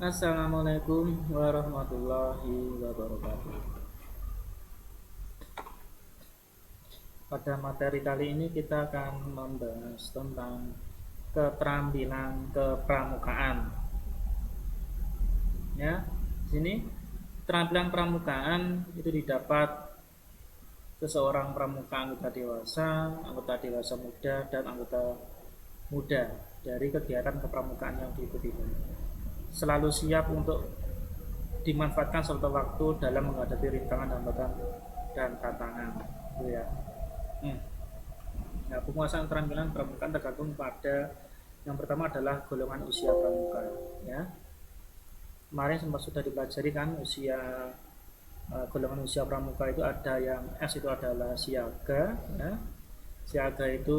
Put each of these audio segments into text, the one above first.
Assalamualaikum warahmatullahi wabarakatuh. Pada materi kali ini kita akan membahas tentang keterampilan kepramukaan. Ya, di sini keterampilan pramukaan itu didapat seseorang pramuka anggota dewasa muda, dan anggota muda dari kegiatan kepramukaan yang diikuti. Selalu siap untuk dimanfaatkan suatu waktu dalam menghadapi rintangan, hambatan, dan tantangan. Itu ya. Hmm. Nah, penguasaan keterampilan pramuka tergantung pada yang pertama adalah golongan usia pramuka. Ya, kemarin sempat sudah dipelajari kan golongan usia pramuka itu ada yang S itu adalah siaga. Ya. Siaga itu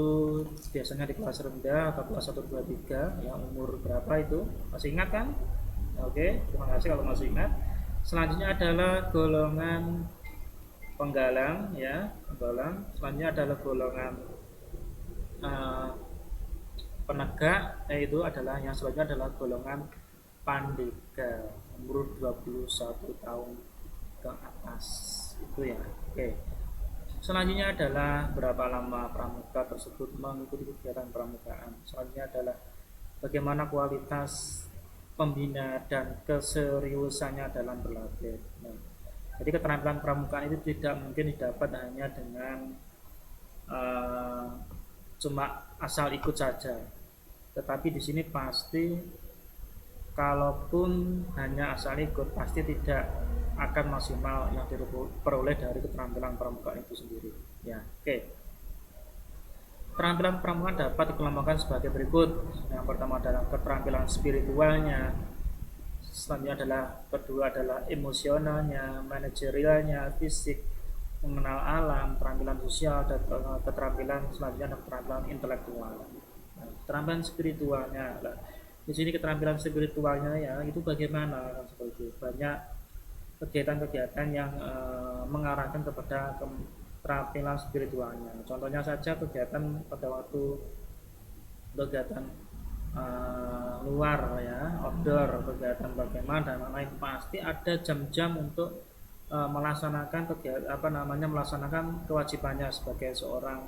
biasanya di kelas rendah atau kelas 1, 2, 3. Ya, umur berapa itu? Masih ingat kan? Oke, terima kasih kalau masih ingat. Selanjutnya adalah golongan penggalang, ya, penggalang. Selanjutnya adalah golongan uh, penegak, yaitu adalah yang selanjutnya adalah golongan pandega, umur 21 tahun ke atas. Itu ya. Oke. Selanjutnya adalah berapa lama pramuka tersebut mengikuti kegiatan pramukaan. Selanjutnya adalah bagaimana kualitas pembina dan keseriusannya dalam berlatih. Nah, jadi keterampilan pramukaan itu tidak mungkin didapat hanya dengan uh, cuma asal ikut saja. Tetapi di sini pasti, kalaupun hanya asal ikut, pasti tidak akan maksimal yang diperoleh dari keterampilan pramuka itu sendiri. Ya, oke. Keterampilan pramuka dapat dikelompokkan sebagai berikut. Yang pertama adalah keterampilan spiritualnya, selanjutnya kedua adalah emosionalnya, manajerialnya, fisik, mengenal alam, keterampilan sosial, dan keterampilan selanjutnya adalah keterampilan intelektual. Nah, keterampilan spiritualnya, di sini keterampilan spiritualnya ya itu bagaimana kan, seperti itu. Banyak kegiatan-kegiatan yang mengarahkan kepada keterampilan spiritualnya. Contohnya saja kegiatan pada waktu kegiatan luar ya, outdoor, kegiatan bagaimana dan lain-lain, pasti ada jam-jam untuk melaksanakan kegiatan melaksanakan kewajibannya sebagai seorang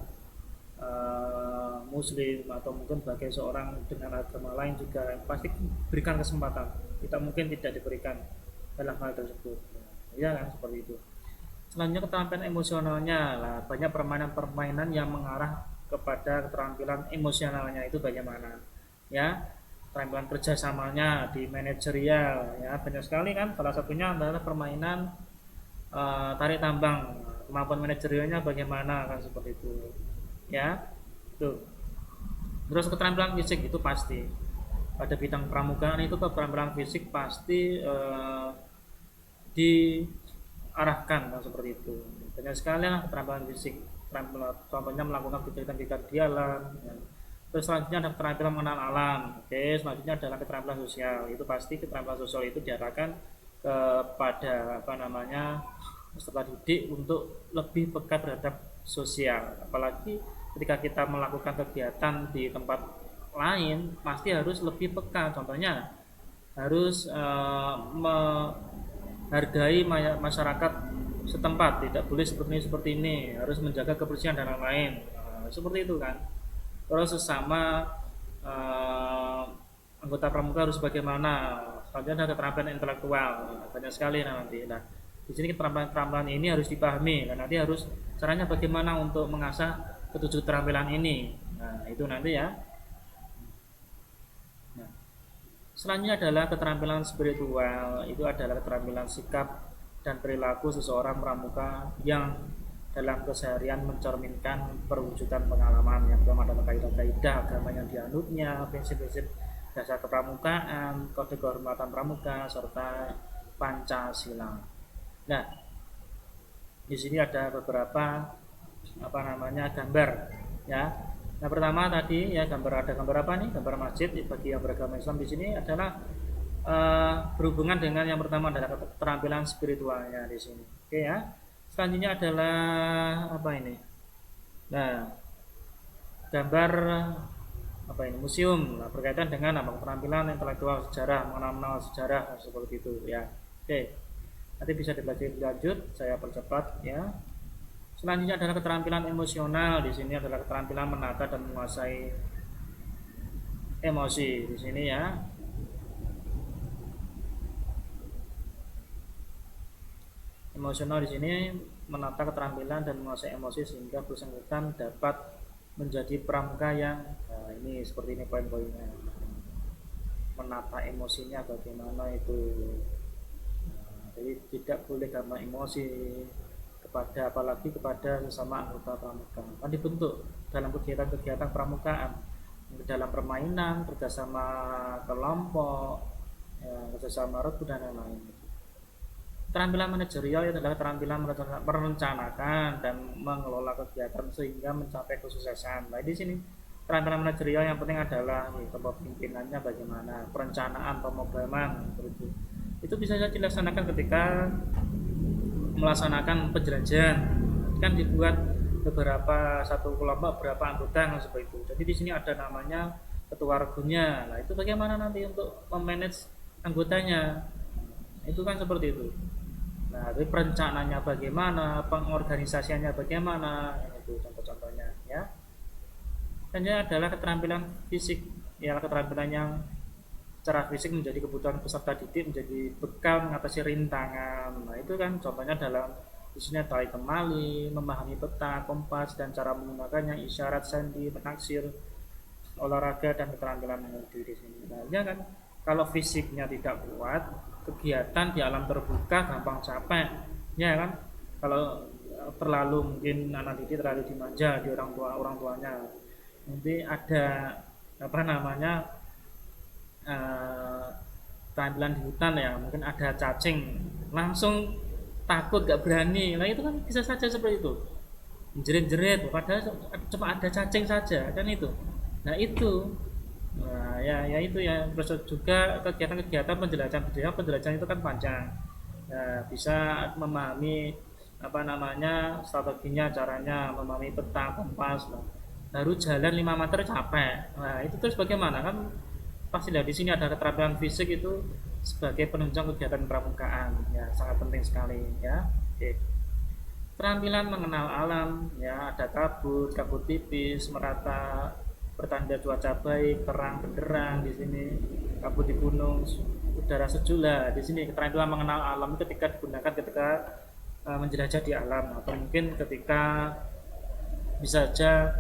muslim, atau mungkin sebagai seorang dengan agama lain juga pasti berikan kesempatan. Kita mungkin tidak diberikan dalam hal tersebut. Ya kan, seperti itu. Selanjutnya keterampilan emosionalnya lah, banyak permainan-permainan yang mengarah kepada keterampilan emosionalnya itu bagaimana. Ya, keterampilan kerjasamanya di manajerial ya banyak sekali kan, salah satunya adalah permainan tarik tambang. Kemampuan manajerialnya bagaimana kan, seperti itu ya. Tuh. Terus keterampilan fisik itu pasti pada bidang pramukaan itu keterampilan fisik pasti diarahkan kan, seperti itu. Banyak sekali lah keterampilan fisik, contohnya melakukan kegiatan-kegiatan di alam ya. Terus selanjutnya ada keterampilan mengenal alam. Oke, selanjutnya adalah keterampilan sosial. Itu pasti keterampilan sosial itu diarahkan kepada peserta didik untuk lebih peka terhadap sosial. Apalagi ketika kita melakukan kegiatan di tempat lain, pasti harus lebih peka. Contohnya harus menghargai masyarakat setempat, tidak boleh seperti ini, harus menjaga kebersihan dan lain-lain. Seperti itu kan. Terus sesama anggota pramuka harus bagaimana. Selanjutnya ada keterampilan intelektual, banyak sekali nanti. Nah, di sini keterampilan ini harus dipahami, dan nanti harus caranya bagaimana untuk mengasah ketujuh keterampilan ini. Nah, itu nanti ya. Nah, selanjutnya adalah keterampilan spiritual. Itu adalah keterampilan sikap dan perilaku seseorang pramuka yang dalam keseharian mencerminkan perwujudan pengalaman. Yang pertama adalah kaidah-kaidah agama yang dianutnya, prinsip-prinsip dasar kepramukaan, kode kehormatan pramuka, serta Pancasila. Nah, di sini ada beberapa gambar ya. Nah, pertama tadi ya, ada gambar apa nih? Gambar masjid. Bagi yang beragama Islam di sini adalah berhubungan dengan yang pertama adalah keterampilan spiritualnya di sini. Oke ya. Selanjutnya adalah apa ini? Nah, gambar apa ini museum, nah, berkaitan dengan apa keterampilan intelektual sejarah, mengenal sejarah seperti itu ya. Oke, nanti bisa dipelajari lebih lanjut, saya percepat ya. Selanjutnya adalah keterampilan emosional. Di sini adalah keterampilan menata dan menguasai emosi di sini ya. Emosional di sini menata keterampilan dan menguasai emosi sehingga bersangkutan dapat menjadi pramuka yang ini seperti ini poin-poinnya. Menata emosinya bagaimana itu. Jadi tidak boleh gampang emosi kepada apalagi kepada sesama anggota pramuka. Kan dibentuk dalam kegiatan-kegiatan pramukaan, dalam permainan, kerjasama kelompok, ya, kerjasama rekrut dan lain-lain. Keterampilan manajerial adalah keterampilan merencanakan dan mengelola kegiatan sehingga mencapai kesuksesan. Nah, di sini keterampilan manajerial yang penting adalah kepemimpinannya bagaimana, perencanaan, pemrograman, itu bisa saja dilaksanakan ketika melaksanakan penjelajahan. Kan dibuat beberapa satu kelompok berapa anggota seperti itu. Jadi di sini ada namanya ketua regunya. Nah, itu bagaimana nanti untuk memanage anggotanya? Itu kan seperti itu. Nah, tapi perencanaannya bagaimana, pengorganisasiannya bagaimana, itu contoh-contohnya ya. Dan ini adalah keterampilan fisik, ya keterampilan yang secara fisik menjadi kebutuhan peserta didik, menjadi bekal mengatasi rintangan. Nah, itu kan contohnya dalam di sini tarik temali, memahami peta, kompas dan cara menggunakannya, isyarat, sandi, penaksir, olahraga dan keterampilan mengemudi di sini. Nah, ya kan kalau fisiknya tidak kuat, kegiatan di alam terbuka gampang capek, ya kan? Kalau terlalu mungkin anak didik terlalu dimanja di orang tuanya, nanti ada apa namanya keterampilan di hutan ya, mungkin ada cacing, langsung takut gak berani. Nah itu kan bisa saja seperti itu, jerit-jerit padahal cuma ada cacing saja kan itu. Nah itu ya itu ya. Terus juga kegiatan-kegiatan penjelajahan itu kan panjang ya, bisa memahami apa namanya strateginya, caranya memahami peta, kompas. Baru jalan 5 meter capek. Nah itu terus bagaimana kan pasti di sini ada keterampilan fisik itu sebagai penunjang kegiatan pramukaan ya, sangat penting sekali ya. Oke. Keterampilan mengenal alam ya, ada kabut tipis, merata, pertanda cuaca baik, terang benderang di sini, kabut di gunung, udara sejuk lah. Di sini keterampilan mengenal alam ketika digunakan ketika menjelajah di alam, atau mungkin ketika bisa saja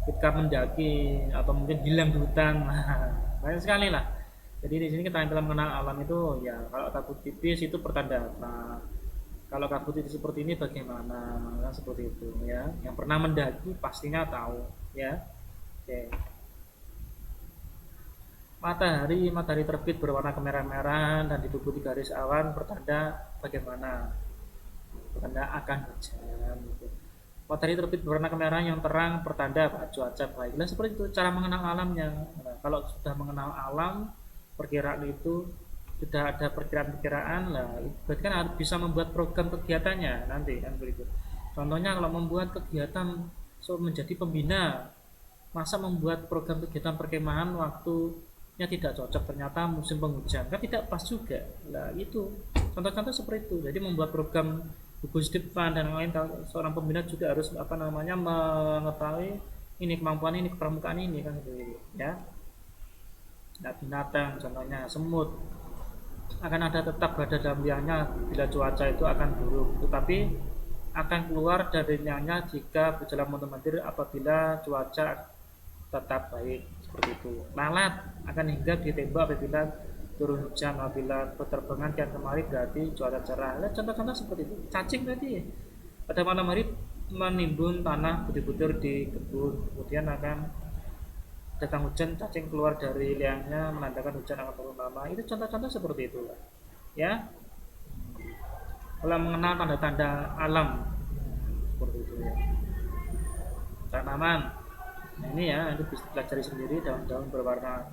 ketika mendaki atau mungkin hilang di hutan. Banyak sekali lah. Jadi di sini keterampilan mengenal alam itu ya, kalau kabut tipis itu pertanda apa, kalau kabut itu seperti ini bagaimana, kan seperti itu ya. Yang pernah mendaki pastinya tahu ya. Oke. Matahari terbit berwarna kemerah-merahan dan ditutupi garis awan pertanda bagaimana, pertanda akan hujan gitu. Matahari terbit berwarna kemerahan yang terang pertanda cuaca baik. Nah seperti itu cara mengenal alamnya. Nah, kalau sudah mengenal alam, perkiraan itu sudah ada perkiraan-perkiraan lah, berarti kan harus bisa membuat program kegiatannya nanti kan begitu. Contohnya kalau membuat kegiatan menjadi pembina, masa membuat program kegiatan perkemahan waktunya tidak cocok, ternyata musim penghujan, kan tidak pas juga. Nah itu contoh-contoh seperti itu. Jadi membuat program gugus depan dan lain, seorang pembina juga harus apa namanya mengetahui ini kemampuan ini, kepramukaan ini kan gitu ya. Nah, binatang contohnya semut akan ada tetap berada dalam liangnya bila cuaca itu akan buruk, tetapi akan keluar dari liangnya jika berjalan mundur-mandir apabila cuaca tetap baik, seperti itu. Lalat akan hinggap ditembak apabila turun hujan, apabila berterbangan kian kemari berarti cuaca cerah. Nah, contoh-contoh seperti itu. Cacing berarti pada malam hari menimbun tanah butir-butir di kebun, kemudian akan datang hujan, cacing keluar dari liangnya menandakan hujan akan turun lama. Itu contoh-contoh seperti itu ya. Kalau mengenal tanda-tanda alam seperti itu ya. Tanaman, nah, ini ya, itu bisa pelajari sendiri. Daun-daun berwarna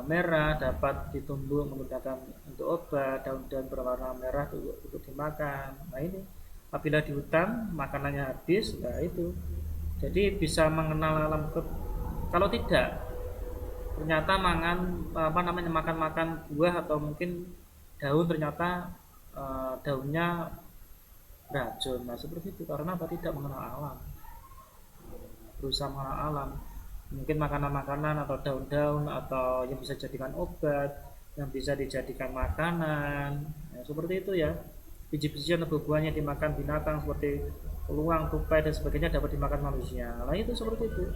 merah dapat ditumbuh menggunakan untuk obat, daun-daun berwarna merah untuk dimakan. Nah ini apabila di hutan makanannya habis, nah itu jadi bisa mengenal alam. Kalau tidak ternyata makan buah atau mungkin daun, ternyata daunnya beracun. Nah seperti itu karena apa, tidak mengenal alam, berusaha mengenal alam, mungkin makanan-makanan atau daun-daun atau yang bisa dijadikan obat, yang bisa dijadikan makanan, ya, seperti itu ya. Biji-bijian atau buahnya dimakan binatang seperti beluang, tupai dan sebagainya dapat dimakan manusia. Nah itu seperti itu.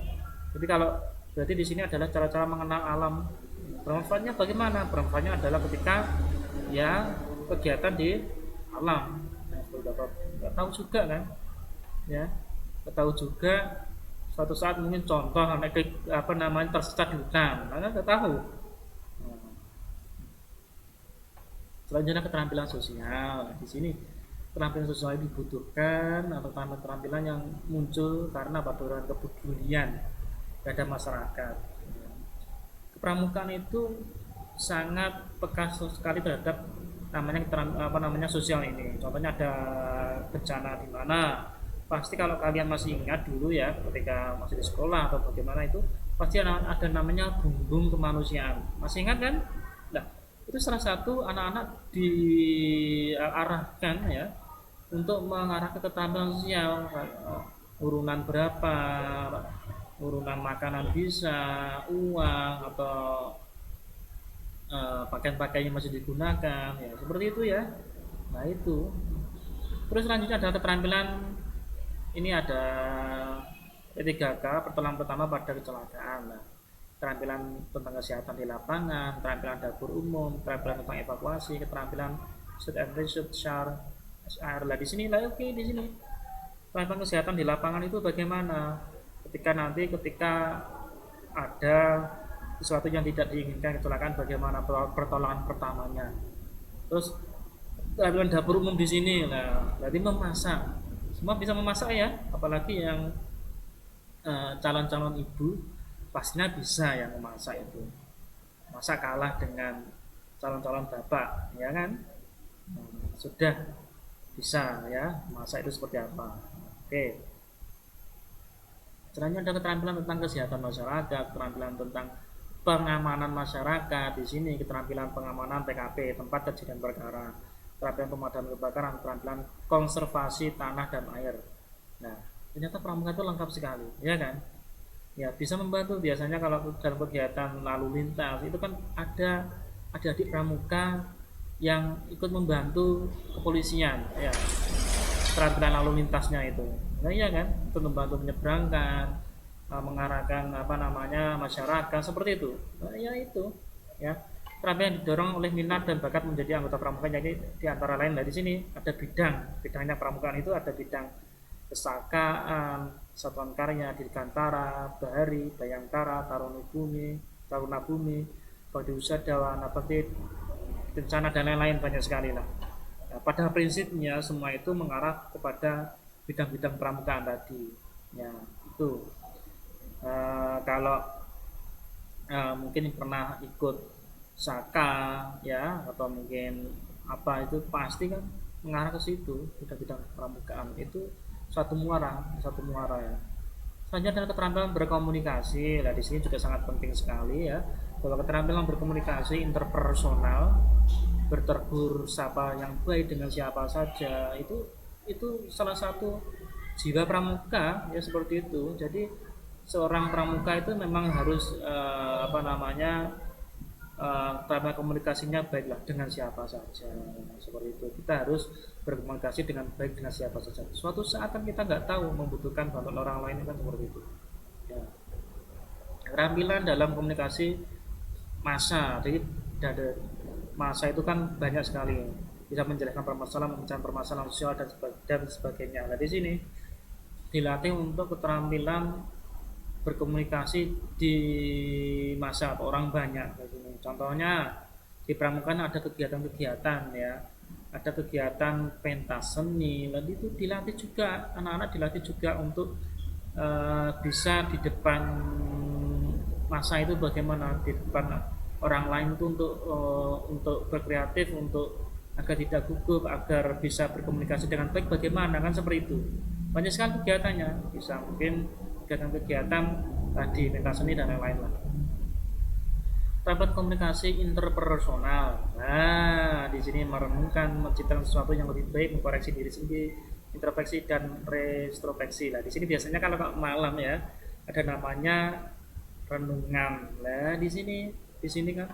Jadi kalau berarti di sini adalah cara-cara mengenal alam. Bermanfaatnya bagaimana? Bermanfaatnya adalah ketika ya kegiatan di alam. Nah, nggak tahu juga kan, ya nggak tahu juga suatu saat mungkin contoh apa namanya tersesat di hutan, nah, nggak tahu. Nah, selanjutnya keterampilan sosial. Di sini keterampilan sosial dibutuhkan atau keterampilan yang muncul karena dorongan kepedulian terhadap masyarakat. Kepramukaan itu sangat peka sekali terhadap sosial ini. Contohnya ada bencana di mana, pasti kalau kalian masih ingat dulu ya ketika masih di sekolah atau bagaimana itu pasti ada namanya bumbung kemanusiaan. Masih ingat kan? Nah, itu salah satu anak-anak diarahkan ya untuk mengarah ke keterampilan sosial, urunan berapa, urunan makanan bisa, uang atau pakaian-pakaian yang masih digunakan, ya seperti itu ya. Nah itu. Terus selanjutnya ada keterampilan, ini ada P3K, pertolongan pertama pada kecelakaan. Nah, keterampilan tentang kesehatan di lapangan, keterampilan dapur umum, keterampilan tentang evakuasi, keterampilan search and rescue, SR. Lah di sini lah, oke di sini. Keterampilan kesehatan di lapangan itu bagaimana? Ketika ada sesuatu yang tidak diinginkan, kecelakaan, bagaimana pertolongan pertamanya. Terus keterampilan dapur umum di sini, nah berarti memasak. Semua bisa memasak ya, apalagi yang calon-calon ibu pastinya bisa yang memasak itu. Masa kalah dengan calon-calon bapak, ya kan? Sudah bisa ya, masa itu seperti apa. Oke. Selanjutnya ada keterampilan tentang kesehatan masyarakat, keterampilan tentang pengamanan masyarakat. Di sini keterampilan pengamanan TKP, tempat kejadian perkara, keterampilan pemadam kebakaran, keterampilan konservasi tanah dan air. Nah, ternyata pramuka itu lengkap sekali, ya kan? Ya, bisa membantu. Biasanya kalau dalam kegiatan lalu lintas itu kan ada adik-adik pramuka yang ikut membantu kepolisian, ya, keterampilan lalu lintasnya itu. Nah iya kan, untuk membantu menyeberangkan, mengarahkan masyarakat seperti itu. Nah ya itu, ya keterampilan yang didorong oleh minat dan bakat menjadi anggota pramuka. Jadi di antara lain dari sini ada bidangnya pramukaan itu ada bidang kesakaan, satuan karya, dirgantara, bahari, bayangkara, taruna bumi, badi usada, nabati, bencana dan lain-lain, banyak sekali lah. Nah, pada prinsipnya semua itu mengarah kepada bidang-bidang pramukaan tadi. Ya, itu. Kalau mungkin pernah ikut saka ya atau mungkin apa itu pasti kan mengarah ke situ, bidang-bidang pramukaan itu satu muara ya. Selanjutnya adalah keterampilan berkomunikasi. Nah, di sini juga sangat penting sekali ya, bahwa keterampilan berkomunikasi interpersonal, bertegur sapa yang baik dengan siapa saja, itu salah satu jiwa pramuka ya, seperti itu. Jadi seorang pramuka itu memang harus karena komunikasinya baiklah dengan siapa saja, seperti itu. Kita harus berkomunikasi dengan baik dengan siapa saja. Suatu saat kan kita nggak tahu membutuhkan bantuan orang lain, kan seperti itu ya. Keterampilan dalam komunikasi massa, jadi massa itu kan banyak sekali, bisa menjelaskan permasalahan, memecahkan permasalahan sosial dan sebagainya. Nah di sini dilatih untuk keterampilan berkomunikasi di masa orang banyak. Contohnya di pramuka ada kegiatan-kegiatan ya, ada kegiatan pentas seni, lalu itu dilatih juga, anak-anak dilatih juga untuk bisa di depan masa itu bagaimana, di depan orang lain itu untuk berkreatif, untuk agar tidak gugup, agar bisa berkomunikasi dengan baik, bagaimana kan seperti itu. Banyak sekali kegiatannya, bisa mungkin kegiatan-kegiatan tadi pentas seni dan lain-lain lah. Keterampilan komunikasi interpersonal. Nah, di sini merenungkan, menciptakan sesuatu yang lebih baik, mengkoreksi diri sendiri, introspeksi dan retrospeksi. Lah, di sini biasanya kalau malam ya, ada namanya renungan. Lah, di sini kan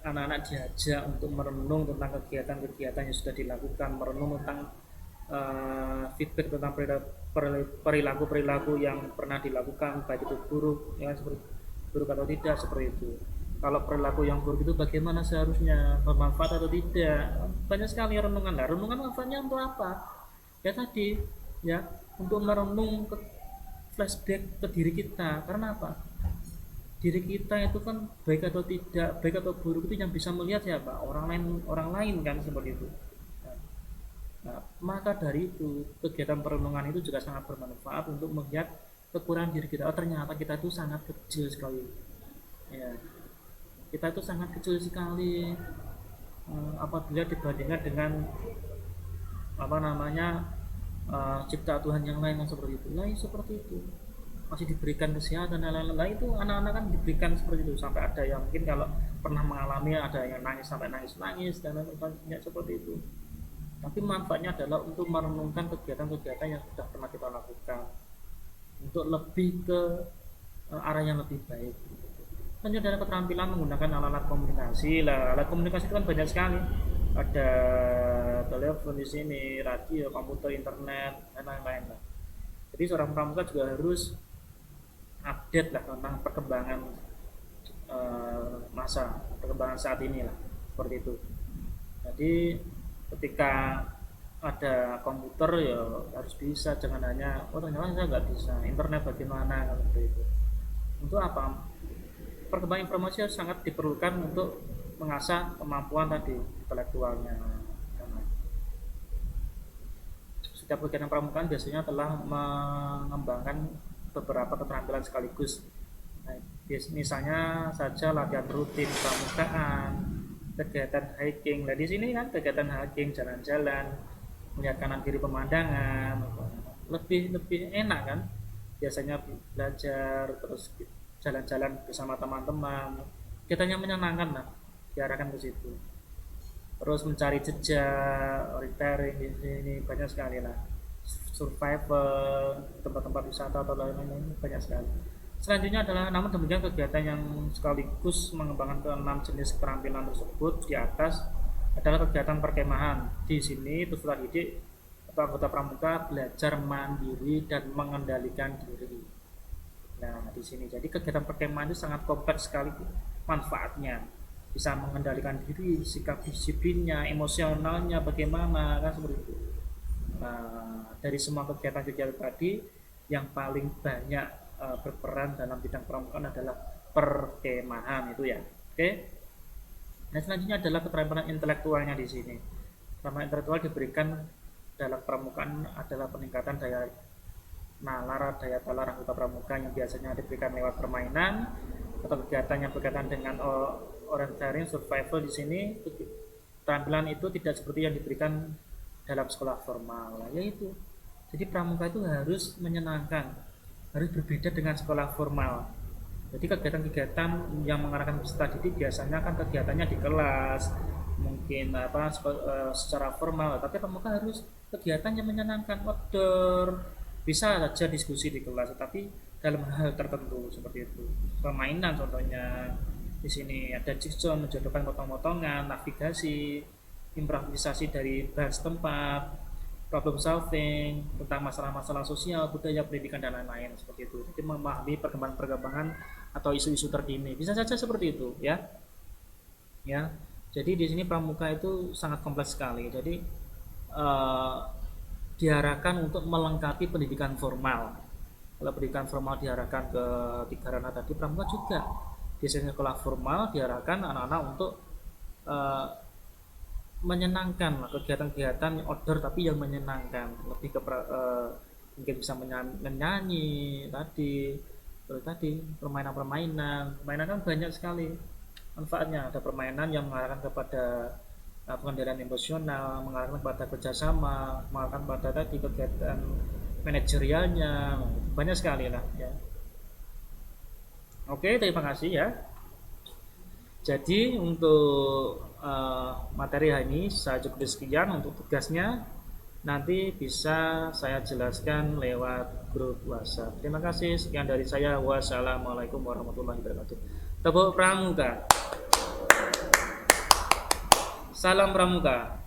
anak-anak diajak untuk merenung tentang kegiatan-kegiatan yang sudah dilakukan, merenung tentang feedback tentang perilaku-perilaku yang pernah dilakukan, baik itu buruk, ya seperti buruk atau tidak, seperti itu. Kalau perilaku yang buruk itu bagaimana seharusnya, bermanfaat atau tidak, banyak sekali renungan. Lah, renungan manfaatnya untuk apa? Ya tadi, ya untuk merenung ke flashback ke diri kita. Karena apa? Diri kita itu kan baik atau tidak, baik atau buruk itu yang bisa melihat siapa? Orang lain kan, seperti itu. Nah, maka dari itu kegiatan perenungan itu juga sangat bermanfaat untuk melihat kekurangan diri kita. Oh, ternyata kita itu sangat kecil sekali. Ya, kita itu sangat kecil sekali apabila dibandingkan dengan apa namanya cipta Tuhan yang lain yang seperti itu. Nah, seperti itu masih diberikan kesehatan dan lain-lain. Itu anak-anak kan diberikan seperti itu, sampai ada yang mungkin kalau pernah mengalami ada yang nangis sampai nangis dan lain-lain seperti itu. Tapi manfaatnya adalah untuk merenungkan kegiatan-kegiatan yang sudah pernah kita lakukan untuk lebih ke arah yang lebih baik. Lanjut adalah keterampilan menggunakan alat-alat komunikasi. Lah, alat komunikasi itu kan banyak sekali. Ada telepon di sini, radio, komputer, internet, dan lain-lain. Jadi seorang pramuka juga harus update lah tentang perkembangan masa, perkembangan saat ini lah, seperti itu. Jadi ketika ada komputer ya harus bisa, jangan hanya oh ternyata saya nggak bisa, internet bagaimana, seperti itu. Untuk apa? Perkembangan informasi sangat diperlukan untuk mengasah kemampuan tadi intelektualnya. Setiap kegiatan pramukaan biasanya telah mengembangkan beberapa keterampilan sekaligus. Nah, misalnya saja latihan rutin pramukaan, kegiatan hiking. Nah, di sini kan kegiatan hiking, jalan-jalan, melihat kanan kiri pemandangan, lebih lebih enak kan? Biasanya belajar terus jalan-jalan bersama teman-teman, kegiatannya menyenangkan lah, diarahkan ke situ. Terus mencari jejak, orientering di sini banyak sekali lah, survival, tempat-tempat wisata atau lain-lain banyak sekali. Selanjutnya adalah, namun demikian kegiatan yang sekaligus mengembangkan ke-6 jenis keterampilan tersebut di atas adalah kegiatan perkemahan. Di sini peserta didik atau anggota pramuka belajar mandiri dan mengendalikan diri. Nah, di sini jadi kegiatan perkemahan itu sangat kompleks sekali manfaatnya. Bisa mengendalikan diri, sikap disiplinnya, emosionalnya bagaimana, kan seperti itu. Nah, dari semua kegiatan-kegiatan tadi yang paling banyak berperan dalam bidang pramukaan adalah perkemahan itu ya. Oke. Nah, selanjutnya adalah keterampilan intelektualnya di sini. Keterampilan intelektual diberikan dalam pramukaan adalah peningkatan daya nalar, daya talar anggota pramuka yang biasanya diberikan lewat permainan atau kegiatan yang berkaitan dengan orientering survival. Di sini keterampilan itu tidak seperti yang diberikan dalam sekolah formal, yaitu jadi pramuka itu harus menyenangkan, harus berbeda dengan sekolah formal. Jadi kegiatan-kegiatan yang mengarahkan peserta didik biasanya kan kegiatannya di kelas, mungkin secara formal, tapi pramuka harus kegiatan yang menyenangkan, outdoor, bisa saja diskusi di kelas, tapi dalam hal tertentu seperti itu. Permainan contohnya di sini ada jigsaw, menjodohkan potong-potongan, navigasi, improvisasi dari bahas tempat, problem solving tentang masalah-masalah sosial, budaya, pendidikan dan lain-lain seperti itu. Jadi memahami perkembangan-perkembangan atau isu-isu terkini. Bisa saja seperti itu, ya. Ya. Jadi di sini pramuka itu sangat kompleks sekali. Jadi diarahkan untuk melengkapi pendidikan formal. Kalau pendidikan formal diarahkan ke tiga ranah tadi, pramuka juga. Biasanya sekolah formal diarahkan anak-anak untuk menyenangkan, kegiatan-kegiatan outdoor tapi yang menyenangkan, lebih ke mungkin bisa menyanyi tadi, terus tadi permainan kan banyak sekali manfaatnya. Ada permainan yang mengarahkan kepada pengendalian emosional, mengarahkan kepada kerjasama, mengarahkan pada tadi kegiatan manajerialnya, banyak sekali lah ya. Oke, terima kasih ya. Jadi untuk materi hari ini saya cukup sekian. Untuk tugasnya nanti bisa saya jelaskan lewat grup WhatsApp. Terima kasih, sekian dari saya. Wassalamualaikum warahmatullahi wabarakatuh. Tepuk pramuka. Salam pramuka.